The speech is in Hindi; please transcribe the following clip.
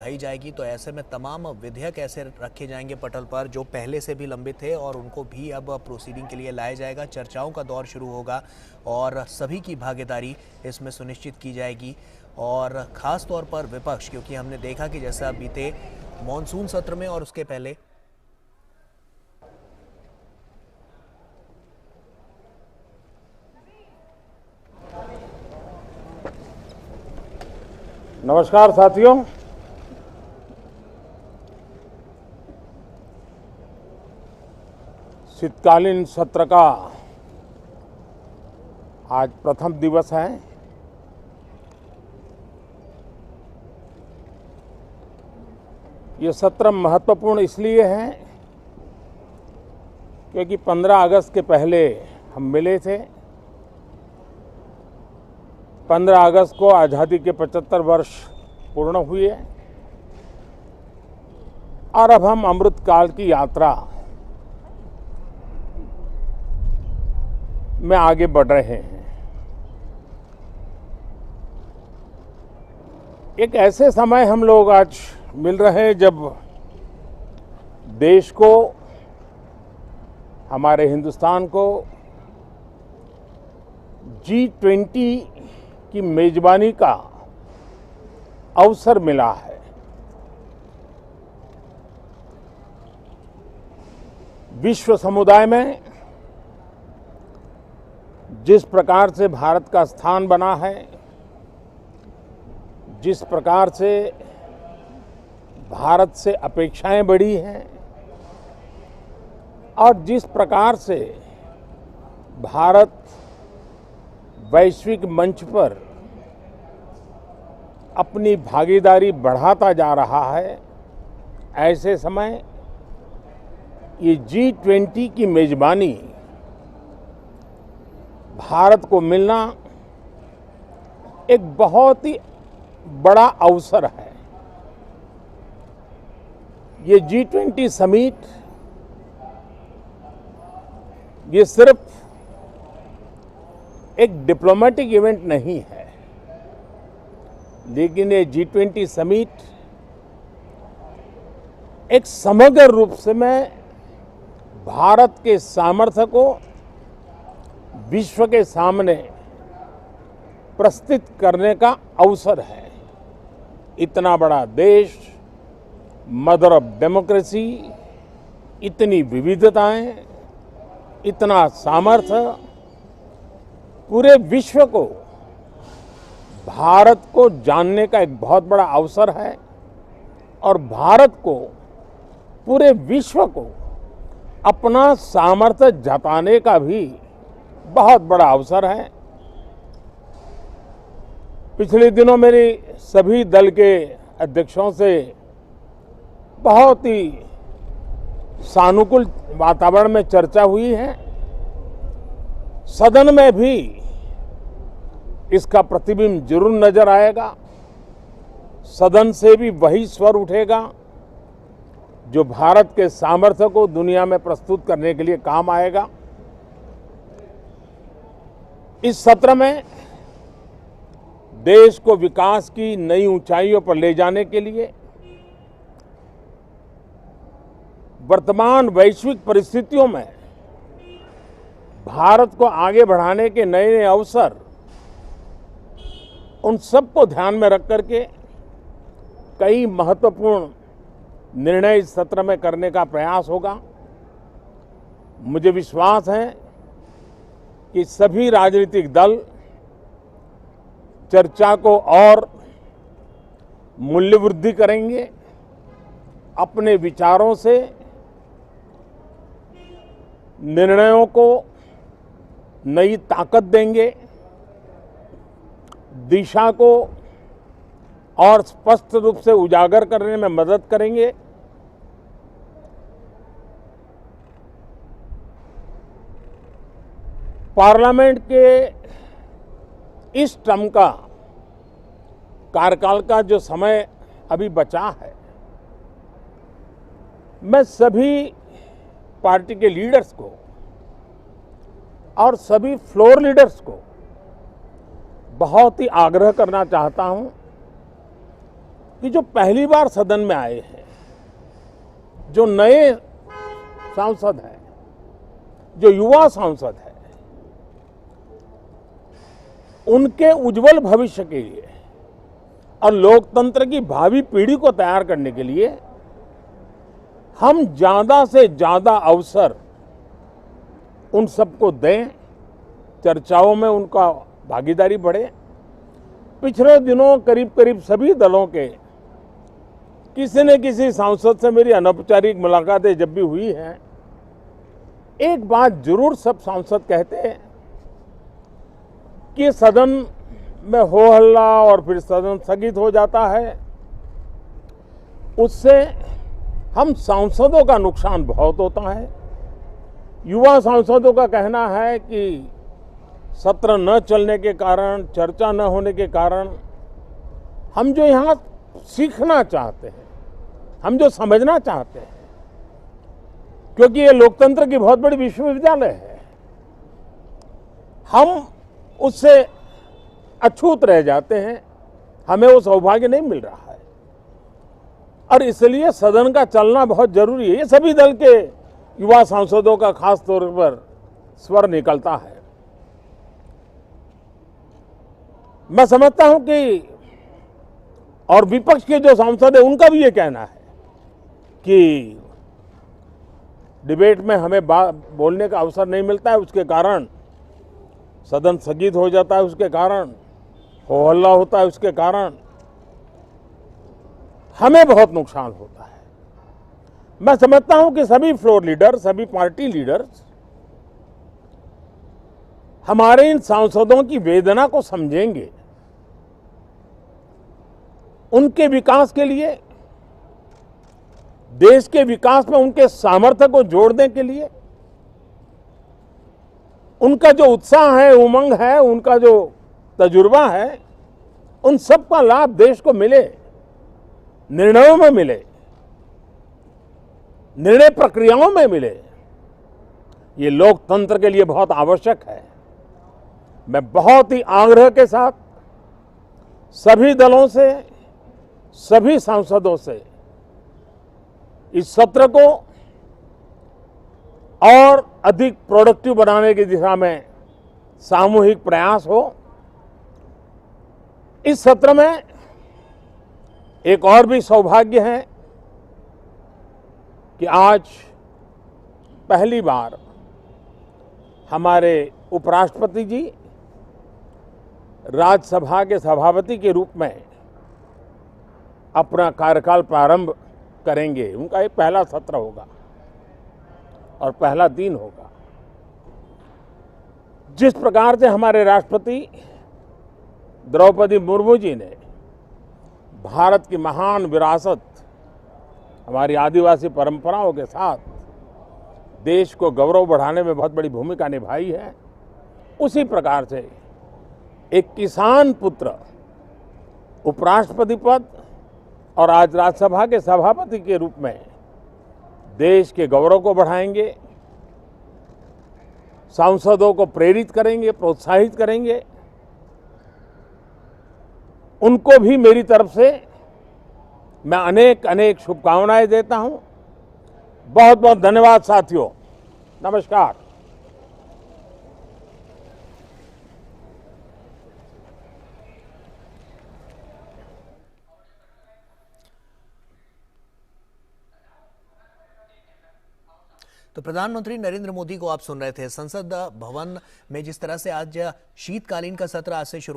उठाई जाएगी, तो ऐसे में तमाम विधेयक ऐसे रखे जाएंगे पटल पर जो पहले से भी लंबित थे और उनको भी अब प्रोसीडिंग के लिए लाया जाएगा। चर्चाओं का दौर शुरू होगा और सभी की भागीदारी इसमें सुनिश्चित की जाएगी। और ख़ास तौर पर विपक्ष, क्योंकि हमने देखा कि जैसा बीते मॉनसून सत्र में और उसके पहले नमस्कार साथियों, शीतकालीन सत्र का आज प्रथम दिवस है। ये सत्र महत्वपूर्ण इसलिए है क्योंकि 15 अगस्त के पहले हम मिले थे। 15 अगस्त को आज़ादी के 75 वर्ष पूर्ण हुए और अब हम अमृतकाल की यात्रा में आगे बढ़ रहे हैं। एक ऐसे समय हम लोग आज मिल रहे हैं जब देश को, हमारे हिंदुस्तान को G20 की मेजबानी का अवसर मिला है। विश्व समुदाय में जिस प्रकार से भारत का स्थान बना है, जिस प्रकार से भारत से अपेक्षाएं बढ़ी हैं और जिस प्रकार से भारत वैश्विक मंच पर अपनी भागीदारी बढ़ाता जा रहा है, ऐसे समय ये G20 की मेजबानी भारत को मिलना एक बहुत ही बड़ा अवसर है। ये G20 समिट ये सिर्फ एक डिप्लोमेटिक इवेंट नहीं है, लेकिन ये G20 समिट एक समग्र रूप से में भारत के सामर्थ्य को विश्व के सामने प्रस्तुत करने का अवसर है। इतना बड़ा देश, मदर ऑफ डेमोक्रेसी, इतनी विविधताएं, इतना सामर्थ्य, पूरे विश्व को भारत को जानने का एक बहुत बड़ा अवसर है और भारत को, पूरे विश्व को अपना सामर्थ्य जताने का भी बहुत बड़ा अवसर है। पिछले दिनों मेरी सभी दल के अध्यक्षों से बहुत ही सानुकूल वातावरण में चर्चा हुई है। सदन में भी इसका प्रतिबिंब जरूर नजर आएगा। सदन से भी वही स्वर उठेगा जो भारत के सामर्थ्य को दुनिया में प्रस्तुत करने के लिए काम आएगा। इस सत्र में देश को विकास की नई ऊंचाइयों पर ले जाने के लिए वर्तमान वैश्विक परिस्थितियों में भारत को आगे बढ़ाने के नए नए अवसर, उन सबको ध्यान में रख करके कई महत्वपूर्ण निर्णय इस सत्र में करने का प्रयास होगा। मुझे विश्वास है कि सभी राजनीतिक दल चर्चा को और मूल्य वृद्धि करेंगे, अपने विचारों से निर्णयों को नई ताकत देंगे, दिशा को और स्पष्ट रूप से उजागर करने में मदद करेंगे। पार्लियामेंट के इस टर्म का कार्यकाल का जो समय अभी बचा है, मैं सभी पार्टी के लीडर्स को और सभी फ्लोर लीडर्स को बहुत ही आग्रह करना चाहता हूं कि जो पहली बार सदन में आए हैं, जो नए सांसद हैं, जो युवा सांसद हैं, उनके उज्जवल भविष्य के लिए और लोकतंत्र की भावी पीढ़ी को तैयार करने के लिए हम ज्यादा से ज्यादा अवसर उन सबको दें, चर्चाओं में उनका भागीदारी बढ़े। पिछले दिनों करीब करीब सभी दलों के किसी न किसी सांसद से मेरी अनौपचारिक मुलाकातें जब भी हुई हैं, एक बात जरूर सब सांसद कहते हैं कि सदन में हो हल्ला और फिर सदन स्थगित हो जाता है, उससे हम सांसदों का नुकसान बहुत होता है। युवा सांसदों का कहना है कि सत्र न चलने के कारण, चर्चा न होने के कारण हम जो यहाँ सीखना चाहते हैं, हम जो समझना चाहते हैं, क्योंकि ये लोकतंत्र की बहुत बड़ी विश्वविद्यालय है, हम उससे अछूत रह जाते हैं, हमें वो सौभाग्य नहीं मिल रहा है और इसलिए सदन का चलना बहुत जरूरी है। ये सभी दल के युवा सांसदों का खास तौर पर स्वर निकलता है। मैं समझता हूं कि और विपक्ष के जो सांसद है उनका भी ये कहना है कि डिबेट में हमें बोलने का अवसर नहीं मिलता है, उसके कारण सदन स्थगित हो जाता है, उसके कारण हो हल्ला होता है, उसके कारण हमें बहुत नुकसान होता है। मैं समझता हूं कि सभी फ्लोर लीडर, सभी पार्टी लीडर्स हमारे इन सांसदों की वेदना को समझेंगे, उनके विकास के लिए, देश के विकास में उनके सामर्थ्य को जोड़ने के लिए, उनका जो उत्साह है, उमंग है, उनका जो तजुर्बा है, उन सब का लाभ देश को मिले, निर्णयों में मिले, निर्णय प्रक्रियाओं में मिले। ये लोकतंत्र के लिए बहुत आवश्यक है। मैं बहुत ही आग्रह के साथ सभी दलों से, सभी सांसदों से इस सत्र को और अधिक प्रोडक्टिव बनाने की दिशा में सामूहिक प्रयास हो। इस सत्र में एक और भी सौभाग्य है कि आज पहली बार हमारे उपराष्ट्रपति जी राज्यसभा के सभापति के रूप में अपना कार्यकाल प्रारंभ करेंगे। उनका ये पहला सत्र होगा और पहला दिन होगा। जिस प्रकार से हमारे राष्ट्रपति द्रौपदी मुर्मू जी ने भारत की महान विरासत, हमारी आदिवासी परंपराओं के साथ देश को गौरव बढ़ाने में बहुत बड़ी भूमिका निभाई है, उसी प्रकार से एक किसान पुत्र उपराष्ट्रपति पद और आज राज्यसभा के सभापति के रूप में देश के गौरव को बढ़ाएंगे, सांसदों को प्रेरित करेंगे, प्रोत्साहित करेंगे। उनको भी मेरी तरफ से मैं अनेक अनेक शुभकामनाएं देता हूं। बहुत बहुत धन्यवाद साथियों। नमस्कार। तो प्रधानमंत्री नरेंद्र मोदी को आप सुन रहे थे। संसद भवन में जिस तरह से आज शीतकालीन का सत्र आज से शुरू